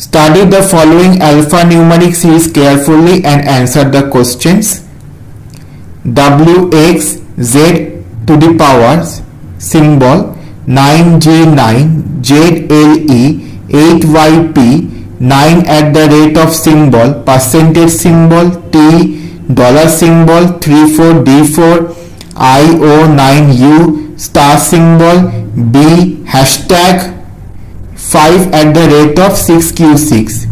Study the following alphanumeric series carefully and answer the questions. WX Z to the power symbol 9G9 ZLE 8YP 9 at the rate of symbol percentage symbol T dollar symbol 34D4 IO9U star symbol B hashtag 5 at the rate of 6Q6.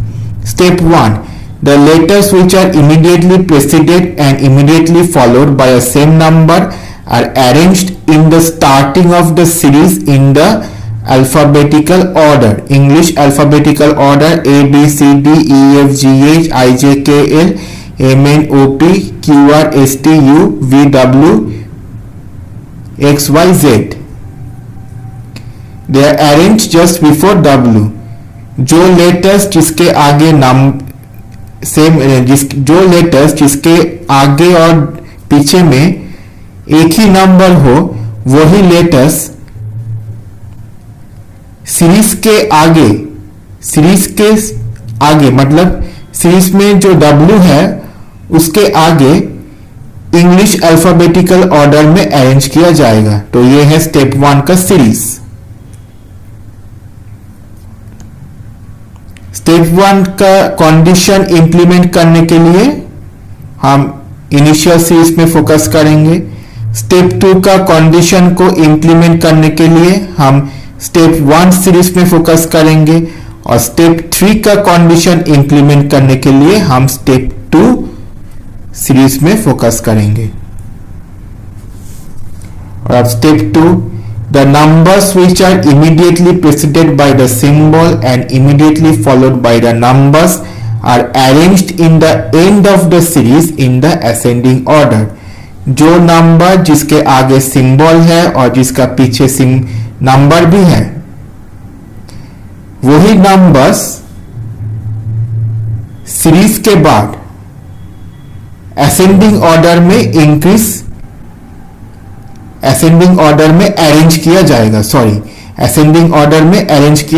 Step 1. The letters which are immediately preceded and immediately followed by a same number are arranged in the starting of the series in the alphabetical order. English alphabetical order A B C D E F G H I J K L M N O P Q R S T U V W X Y Z. They are arranged just before W. जो letters जिसके आगे जो letters जिसके आगे और पीछे में एक ही नंबर हो वही लेटर्स सीरीज के आगे मतलब सीरीज में जो W है उसके आगे इंग्लिश अल्फाबेटिकल ऑर्डर में अरेंज किया जाएगा. तो ये है स्टेप 1 का सीरीज. स्टेप 1 का कंडीशन इंप्लीमेंट करने के लिए हम इनिशियल सीरीज में फोकस करेंगे. स्टेप 2 का कंडीशन को इंप्लीमेंट करने के लिए हम स्टेप 1 सीरीज में फोकस करेंगे और स्टेप 3 का कंडीशन इंप्लीमेंट करने के लिए हम स्टेप 2 सीरीज में फोकस करेंगे. और अब step 2. The numbers which are immediately preceded by the symbol and immediately followed by the numbers are arranged in the end of the series in the ascending order. जो number जिसके आगे symbol है और जिसका पीछे नंबर भी है वही नंबर्स सीरीज के बाद असेंडिंग ऑर्डर में अरेंज किया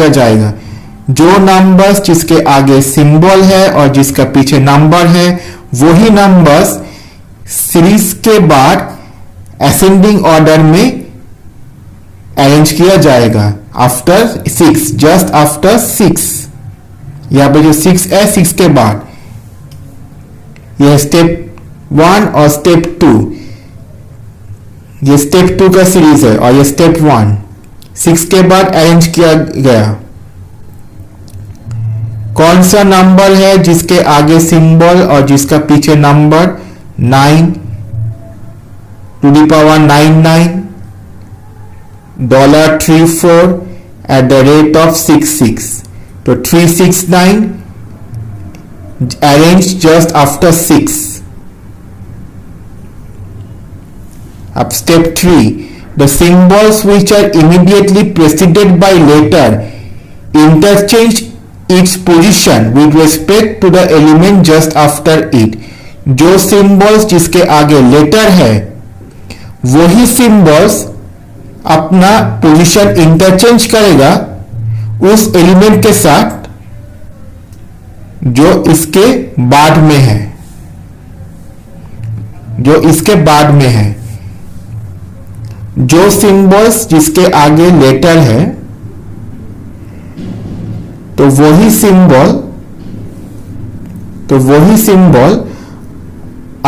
जाएगा. जो नंबर्स जिसके आगे सिंबल है और जिसका पीछे नंबर है वही नंबर्स सीरीज के बाद असेंडिंग ऑर्डर में अरेंज किया जाएगा आफ्टर 6, जस्ट आफ्टर 6. यहां पे जो 6 है 6 के बाद. यह स्टेप 1 और स्टेप 2. ये स्टेप 2 का सीरीज है और ये स्टेप 1 6 के बाद अरेंज किया गया. कौन सा नंबर है जिसके आगे सिंबल और जिसका पीछे number 9 to the power 99 $34 at the rate of 66. तो 369 arranged just after 6. Up step 3. The symbols which are immediately preceded by letter interchange its position with respect to the element just after it. जो symbols जिसके आगे letter है वही symbols अपना position interchange करेगा उस element के साथ जो इसके बाद में है. जो सिंबल्स जिसके आगे लेटर है तो वही सिंबल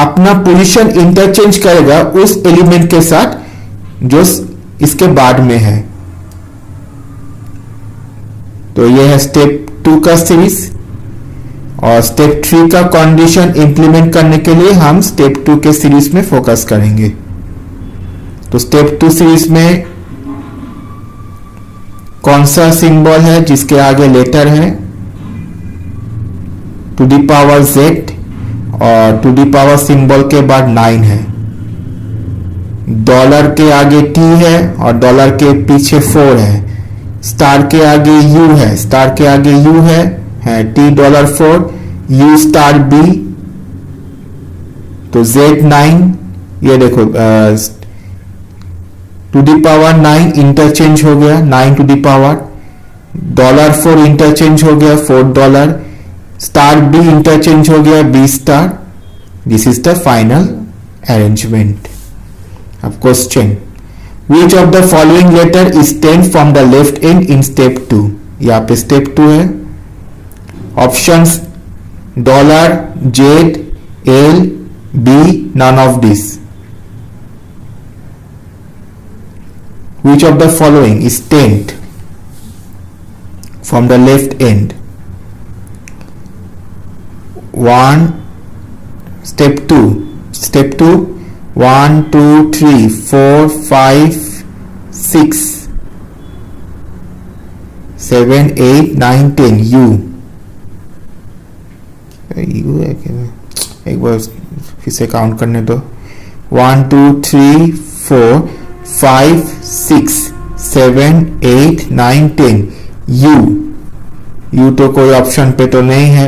अपना पोजीशन इंटरचेंज करेगा उस एलिमेंट के साथ जो इसके बाद में है. तो यह है स्टेप 2 का सीरीज. और स्टेप 3 का कंडीशन इंप्लीमेंट करने के लिए हम स्टेप 2 के सीरीज में फोकस करेंगे. तो स्टेप 2 सीरीज में कौन सा सिंबल है जिसके आगे लेटर है टू द पावर Z और टू द पावर सिंबल के बाद 9 है. डॉलर के आगे T है और डॉलर के पीछे 4 है. स्टार के आगे U है T $4 U स्टार B. तो Z9 ये देखो टू द पावर 9 इंटरचेंज हो गया 9 टू द पावर $4 इंटरचेंज हो गया $4, स्टार बी इंटरचेंज हो गया B star. This is the final arrangement. अब question, which of the following letter is ten from the left end in step 2. यहाँ पे स्टेप 2 है. Options $, Z, L, B, none of this. Which of the following is tenth from the left end? 1, step 2, 1 2 3 4 5 6 7 8 9 10 U है क्या? एक बार फिर से count करने दो. 1 2 3 4 5 6 7 8 9 10 यू तो कोई ऑप्शन पे तो नहीं है.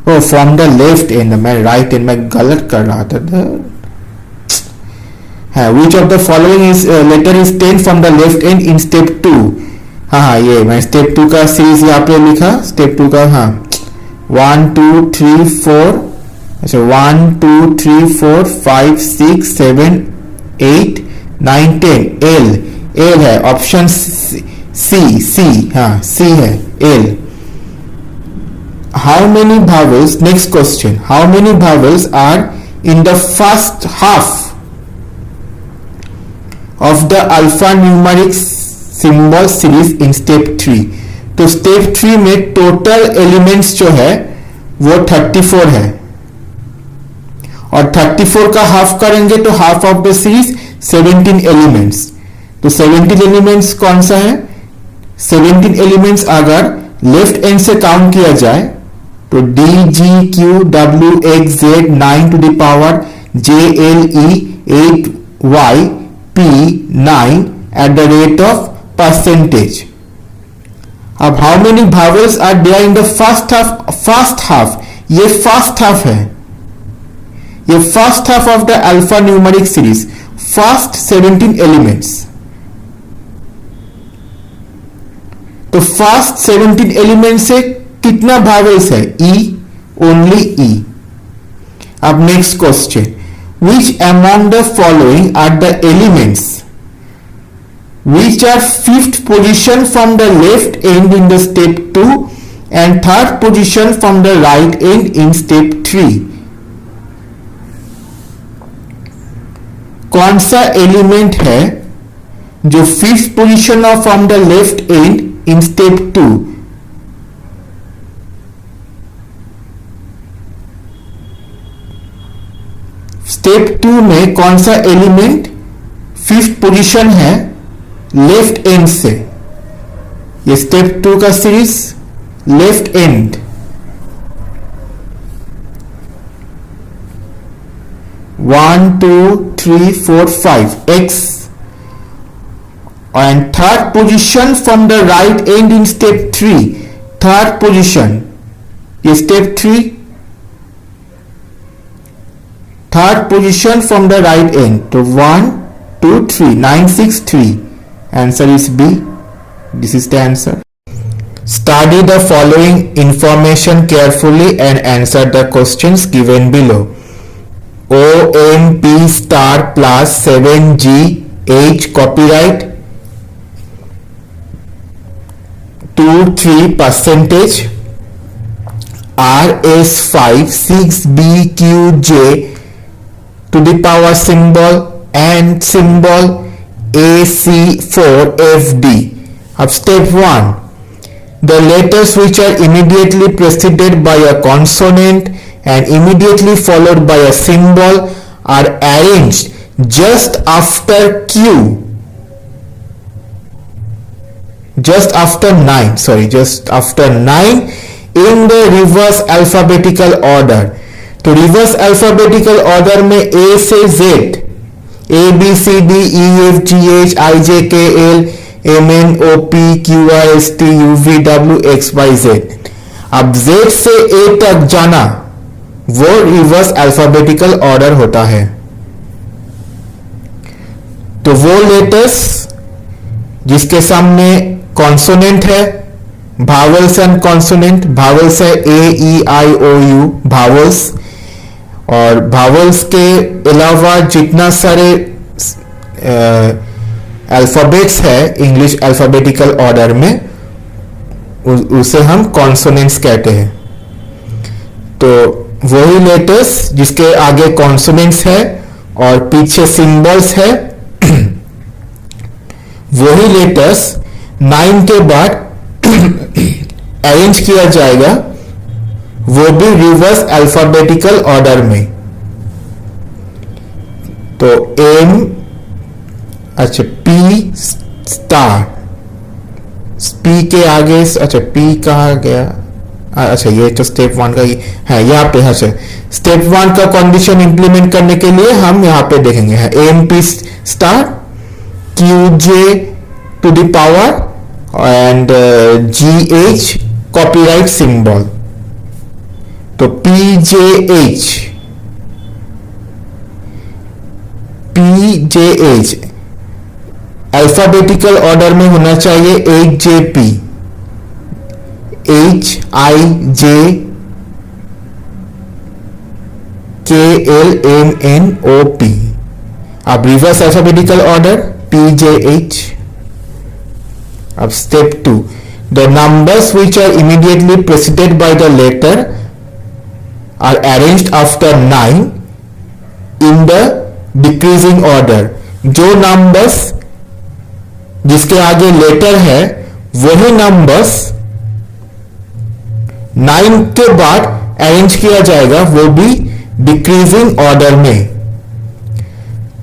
O from the left end, मैं राइट एंड में गलत कर रहा था. Which of the following is letter is ten from the left end in step 2. हाँ ये मैं स्टेप 2 का सीरीज यहाँ पे लिखा. स्टेप 2 का 1 2 3 4 अच्छा 1 2 3 4 5 6 7 8 9 10 एल है. ऑप्शन सी है L. How many vowels, next question, how many vowels are in the first half of the alpha numeric symbol series in step 3. तो स्टेप 3 में टोटल एलिमेंट्स जो है वो 34 है और 34 का हाफ करेंगे तो half of the series 17 elements. तो 17 एलिमेंट्स कौन सा है? 17 एलिमेंट्स अगर लेफ्ट एंड से काउंट किया जाए तो D G Q W X Z 9 to the power J L E 8 Y P 9 at the rate of percentage. अब how many vowels are there in the first half? ये first half है. ये first half of the alpha numeric series. First 17 elements. तो first 17 element से कितना vowels है? E, only E. अब next question, which among the following are the elements which are fifth position from the left end in the step 2 and third position from the right end in step 3. कौन सा element है जो fifth position of from the left end in step 2? Step 2 में कौन सा element fifth position है left end से? ये स्टेप 2 का series left end. One two three four five x and third position from the right end in step 3. Third position ये step 3. Third position from the right end. तो 1 2 3 9 6 3. Answer is B. This is the answer. Study the following information carefully and answer the questions given below. OMP star plus 7GH copyright 2-3% RS5 6BQJ to the power symbol and symbol AC4FD. Of step 1, the letters which are immediately preceded by a consonant and immediately followed by a symbol are arranged just after Q. Just after 9 in the reverse alphabetical order. तो reverse alphabetical order में A से Z A B C D E F G H I J K L M N O P Q R S T U V W X Y Z. अब Z से A तक जाना वो reverse alphabetical order होता है. तो वो letters जिसके सामने कॉन्सोनेंट है, भावल्स एंड कॉन्सोनेंट। भावल्स है ए ई आई ओ यू भावल्स, और भावल्स के अलावा जितना सारे अल्फाबेट्स है इंग्लिश अल्फाबेटिकल ऑर्डर में उसे हम कॉन्सोनेंट्स कहते हैं। तो वही लेटर्स जिसके आगे कॉन्सोनेंट्स है और पीछे सिंबल्स है वही लेटर्स 9 के बाद अरेंज किया जाएगा, वो भी रिवर्स अल्फाबेटिकल ऑर्डर में। तो एम, अच्छा पी स्टार, पी के आगे, अच्छा पी कहा गया, अच्छा ये तो स्टेप 1 का ही है यहाँ पे। अच्छा स्टेप 1 का कंडीशन इंप्लीमेंट करने के लिए हम यहाँ पे देखेंगे है M P star Q J to the power and G H copyright symbol. तो P J H alphabetical order में होना चाहिए, H J P, H I J K L M N O P. अब reverse alphabetical order P J H. अब step 2, the numbers which are immediately preceded by the letter are arranged after 9 in the decreasing order. जो numbers जिसके आगे letter है वही numbers 9 के बाद arrange किया जाएगा, वो भी डिक्रीजिंग ऑर्डर में।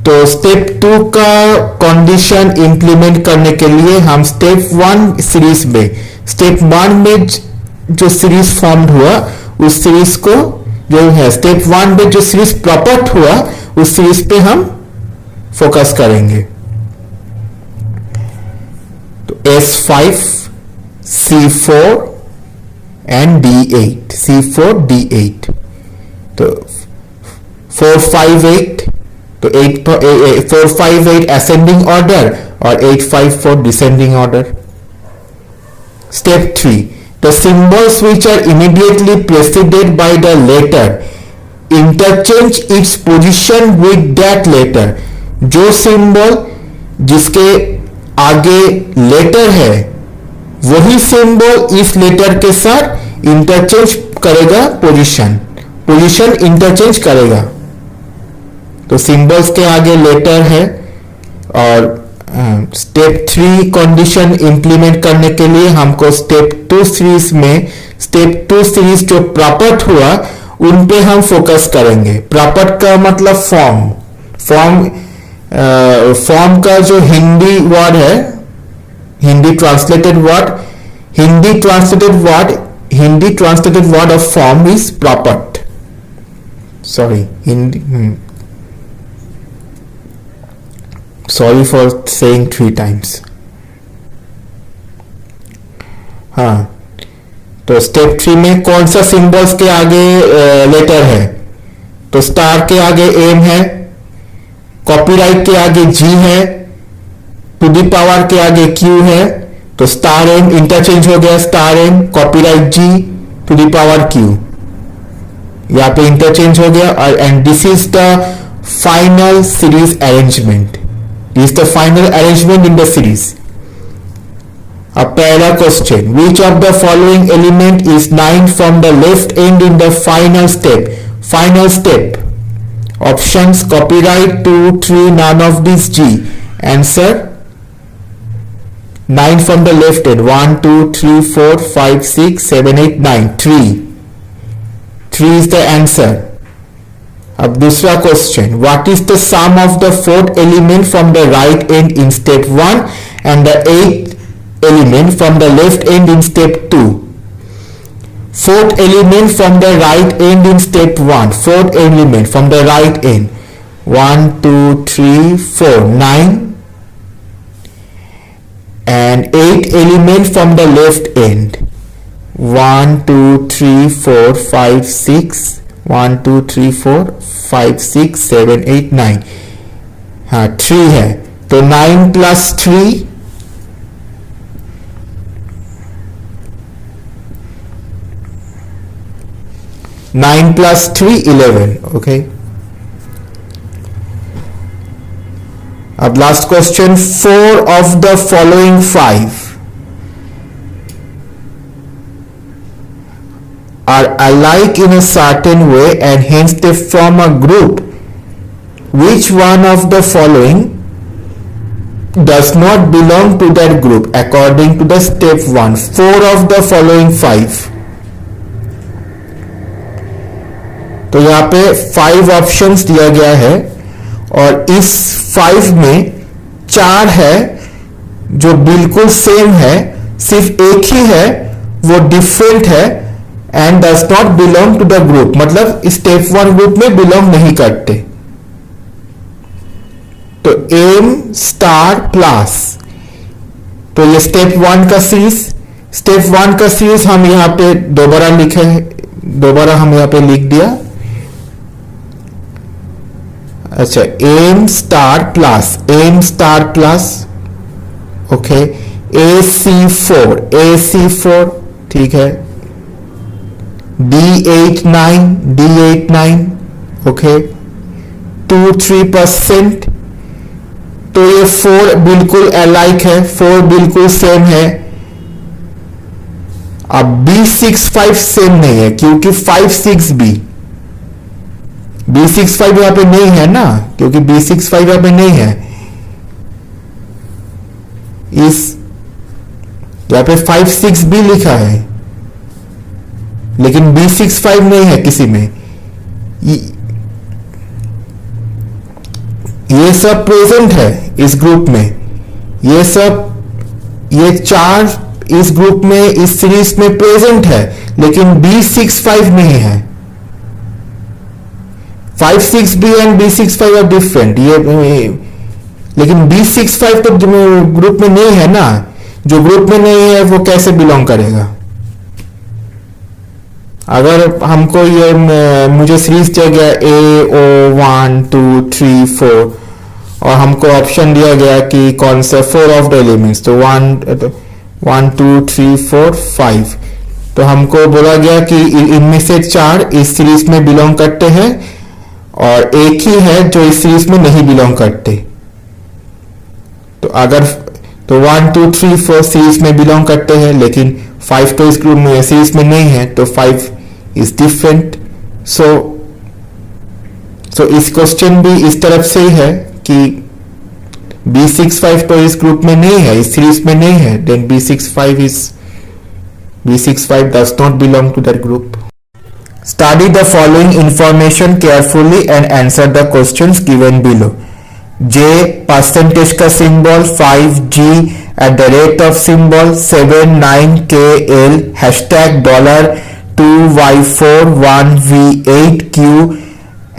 तो स्टेप 2 का कंडीशन इंप्लीमेंट करने के लिए हम स्टेप 1 सीरीज में, स्टेप 1 में जो सीरीज फॉर्म हुआ उस सीरीज को, जो है स्टेप 1 में जो सीरीज प्रॉपर्ट हुआ उस सीरीज पे हम फोकस करेंगे। तो S5 C4 and D8, C4 D8। तो 4 5 8, तो 4 5 8 असेंडिंग ऑर्डर और 8 5 4 descending order. Step 3, the symbols which are immediately preceded by the letter interchange its position with that letter। जो सिंबल जिसके आगे लेटर है वही सिंबल इस लेटर के साथ इंटरचेंज करेगा, पोजीशन इंटरचेंज करेगा। तो सिंबल्स के आगे लेटर है, और स्टेप 3 कंडीशन इंप्लीमेंट करने के लिए हमको स्टेप 2 सीरीज में, स्टेप 2 सीरीज जो प्रॉपर्ट हुआ उन पे हम फोकस करेंगे। प्रॉपर्ट का मतलब फॉर्म का जो हिंदी वर्ड है, Hindi translated word of form is प्रॉपर्ट। Sorry for saying 3 times. हाँ, तो स्टेप 3 में कौन सा सिंबल्स के आगे लेटर है? तो स्टार के आगे एम है, कॉपीराइट के आगे जी है, टू दी पावर के आगे क्यू है। तो स्टार एम इंटरचेंज हो गया, star M copyright G to the power Q, यहाँ पे इंटरचेंज हो गया। And this is the final series arrangement. This is the final arrangement in the series. A पहला question, which of the following element is 9 from the left end in the final step? Final step. Options: copyright 2, 3, none of these G. Answer: 9 from the left end. 1, 2, 3, 4, 5, 6, 7, 8, 9. 3. 3 is the answer. अब दूसरा question, what is the sum of the 4th element from the right end in step 1 and the 8th element from the left end in step 2? 4th element from the right end in step 1, 4th element from the right end 1, 2, 3, 4, 9 and 8th element from the left end 1, 2, 3, 4, 5, 6, 1, 2, 3, 4, 5, 6, 7, 8, 9। हाँ 3 है, तो 9 + 3 9 plus 3 11. Okay. अब last question, 4 of the following 5 are alike in a certain way and hence they form a group. Which one of the following does not belong to that group according to the step 1? 4 of the following 5. तो यहाँ पे 5 options दिया गया है और इस 5 में 4 है जो बिल्कुल सेम है, सिर्फ एक ही है वो डिफरेंट है and does not belong to the group, मतलब स्टेप 1 ग्रुप में बिलोंग नहीं करते. तो एम स्टार प्लस, तो ये स्टेप 1 का सीरीज, स्टेप 1 का सीरीज हम यहां पे दोबारा हम यहां पे लिख दिया. अच्छा, M star plus, okay, AC4, ठीक है, D89, ओके, 2-3%. तो ये 4 बिल्कुल अलाइक है, 4 बिल्कुल सेम है. अब B65 सेम नहीं है क्योंकि 5-6B65 यहां पे नहीं है ना, क्योंकि B65 यहां पे नहीं है. इस यहां पे 5-6B लिखा है लेकिन B65 नहीं है किसी में. ये सब प्रेजेंट है इस ग्रुप में, ये 4 इस ग्रुप में, इस सीरीज में प्रेजेंट है लेकिन B65 नहीं है. 5-6B and B65 are different. ये लेकिन B65 तो ग्रुप में नहीं है ना, जो ग्रुप में नहीं है वो कैसे बिलोंग करेगा. अगर हमको ये मुझे सीरीज दिया गया A01 2 3 4 और हमको ऑप्शन दिया गया कि कौन सा 4 ऑफ द एलिमेंट्स, तो 1 2 3 4 5, तो हमको बोला गया कि इनमें से 4 इस सीरीज में बिलोंग करते हैं और एक ही है जो इस सीरीज में नहीं बिलोंग करते. तो अगर तो 1 2 3 4 सीरीज में बिलोंग करते हैं लेकिन 5 तो इस ग्रुप में सीरीज में नहीं है, तो 5 इज डिफरेंट. सो इस क्वेश्चन भी इस तरफ से ही है कि B65 तो इस ग्रुप में नहीं है, इस सीरीज में नहीं है, then B65 does not belong to that group. Study the following information carefully and answer the questions given below. J percentage का symbol, 5G at the rate of symbol, 79KL, hashtag $2Y41V8Q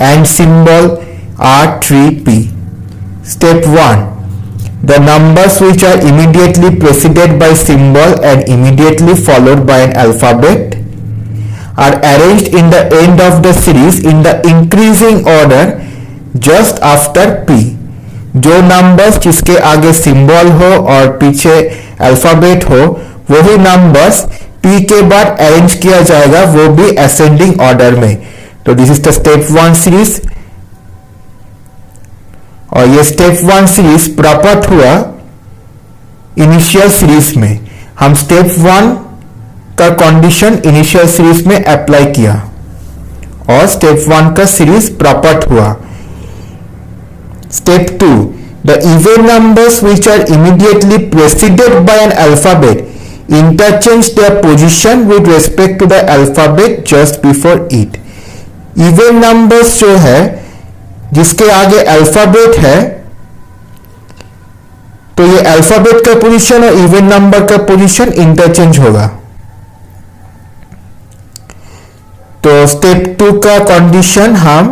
and symbol R3P. Step 1. The numbers which are immediately preceded by symbol and immediately followed by an alphabet are arranged in the end of the series in the increasing order just after P. जो numbers जिसके आगे symbol हो और पीछे alphabet हो वही numbers P के बाद अरेंज किया जाएगा, वो भी असेंडिंग ऑर्डर में. तो this is the step 1 series और ये स्टेप 1 सीरीज प्रॉपर्ट हुआ इनिशियल सीरीज में. हम स्टेप 1 का कंडीशन इनिशियल सीरीज में अप्लाई किया और स्टेप 1 का सीरीज प्रॉपर्ट हुआ. Step 2. The even numbers which are immediately preceded by an alphabet interchange their position with respect to the alphabet just before it. Even numbers जो है जिसके आगे अल्फाबेट है, तो ये अल्फाबेट का पोजीशन और इवन नंबर का पोजीशन इंटरचेंज होगा. तो स्टेप 2 का कंडीशन हम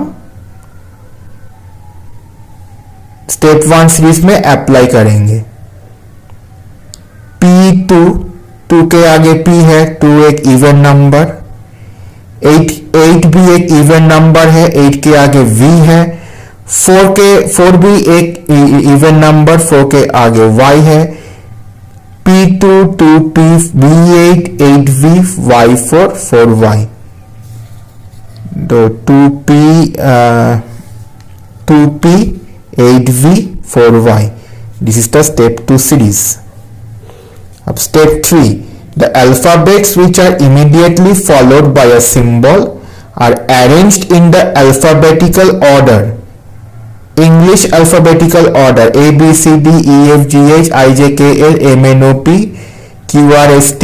स्टेप 1 सीरीज में अप्लाई करेंगे. P2 के आगे P है, 2 एक इवन नंबर, 8 भी एक इवन नंबर है, 8 के आगे V है, 4 भी एक इवन नंबर, 4 के आगे Y है. P2 2P V8 8V Y4 4Y. तो 2p 8v 4y. This is the step 2 series. Up step 3, the alphabets which are immediately followed by a symbol are arranged in the alphabetical order. English alphabetical order: A B C D E F G H I J K L M N O P Q R S T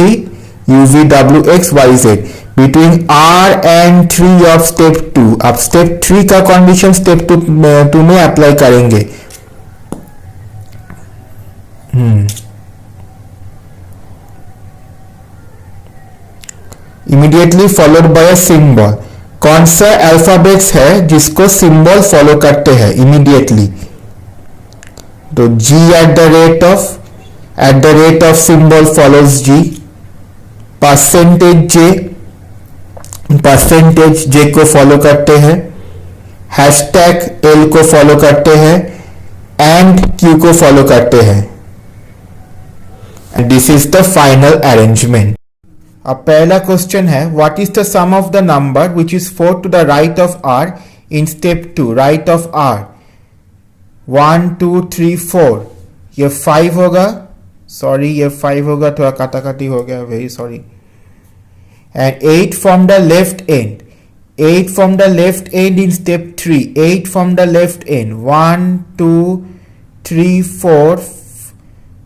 U V W X Y Z. Between R and 3 of step 2. अब step 3 का condition step 2 में apply करेंगे. Immediately followed by a symbol. कौन सा alphabets है जिसको symbol follow करते हैं इमीडिएटली? तो G at the rate of symbol follows G. Percentage J को फॉलो करते हैं. हैशटैग L को फॉलो करते हैं. एंड Q को फॉलो करते हैं. And this is the final arrangement. अब पहला क्वेश्चन है, what is the sum of the number which is 4 to the right of R in step 2. Right of R 1 2 3 4. ये 5 होगा. सॉरी, ये 5 होगा, थोड़ा काटाकाटी हो गया, very sorry. And 8 from the left and. 8 from the left end in step 3. 8 from the left and 1 2 3 4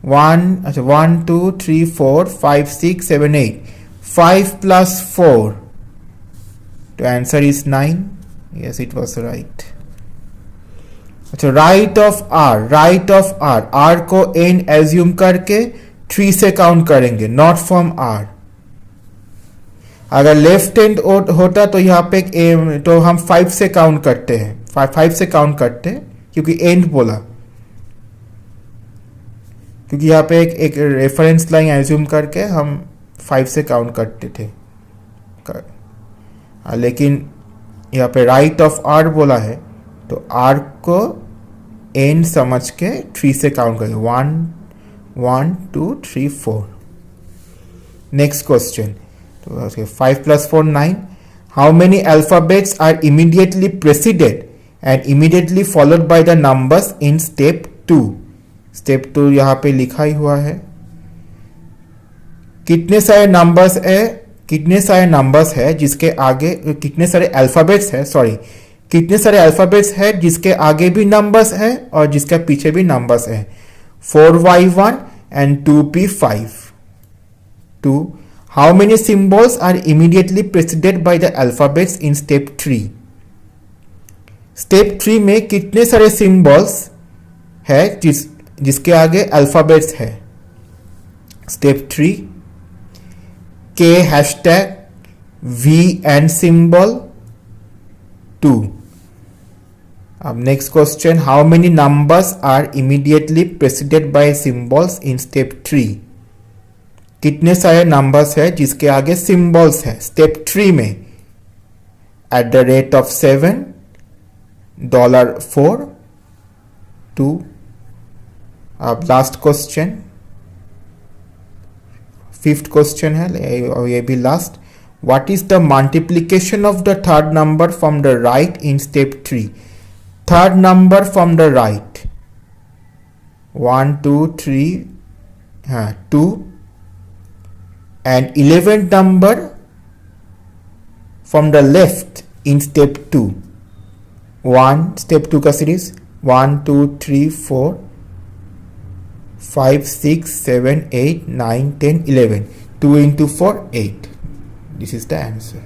1 2 3 4 5 6 7 8. 5 plus 4. The answer is 9. Yes, it was right. अच्छा, right of R. R को n assume करके 3 से count करेंगे, not from R. अगर left hand होता तो यहाँ पे तो हम 5 से काउंट करते हैं. 5 से काउंट करते हैं क्योंकि एंड बोला, क्योंकि यहाँ पे एक रेफरेंस लाइन एज्यूम करके हम 5 से काउंट करते थे. लेकिन यहाँ पे राइट ऑफ R बोला है तो R को एंड समझ के 3 से काउंट करेंगे. 1 2 3 4. Next question. 5 plus 4 9. How many alphabets are immediately preceded and immediately followed by the numbers in step 2? Step 2 यहाँ पे लिखा ही हुआ है. कितने सारे नंबर्स है जिसके आगे, कितने सारे अल्फाबेट्स है जिसके आगे भी नंबर्स है और जिसके पीछे भी नंबर्स है. 4y1 and 2p5. 2. How many symbols are immediately preceded by the alphabets in step 3? Step 3 में कितने सारे सिंबल्स है जिसके आगे अल्फाबेट्स है? Step 3. K hashtag V and symbol 2. अब next question, how many numbers are immediately preceded by symbols in step 3? कितने सारे नंबर्स है जिसके आगे सिंबल्स है स्टेप 3 में? At the rate of 7, $4, 2. अब लास्ट क्वेश्चन, 5th क्वेश्चन है और ये भी last. What is the multiplication of the third number from the right in step 3? Third number from the right 1 2 3 2 and 11th number from the left in step 2. 1 step 2 का series 1 2 3 4 5 6 7 8 9 10 11. 2 into 4 8. This is the answer.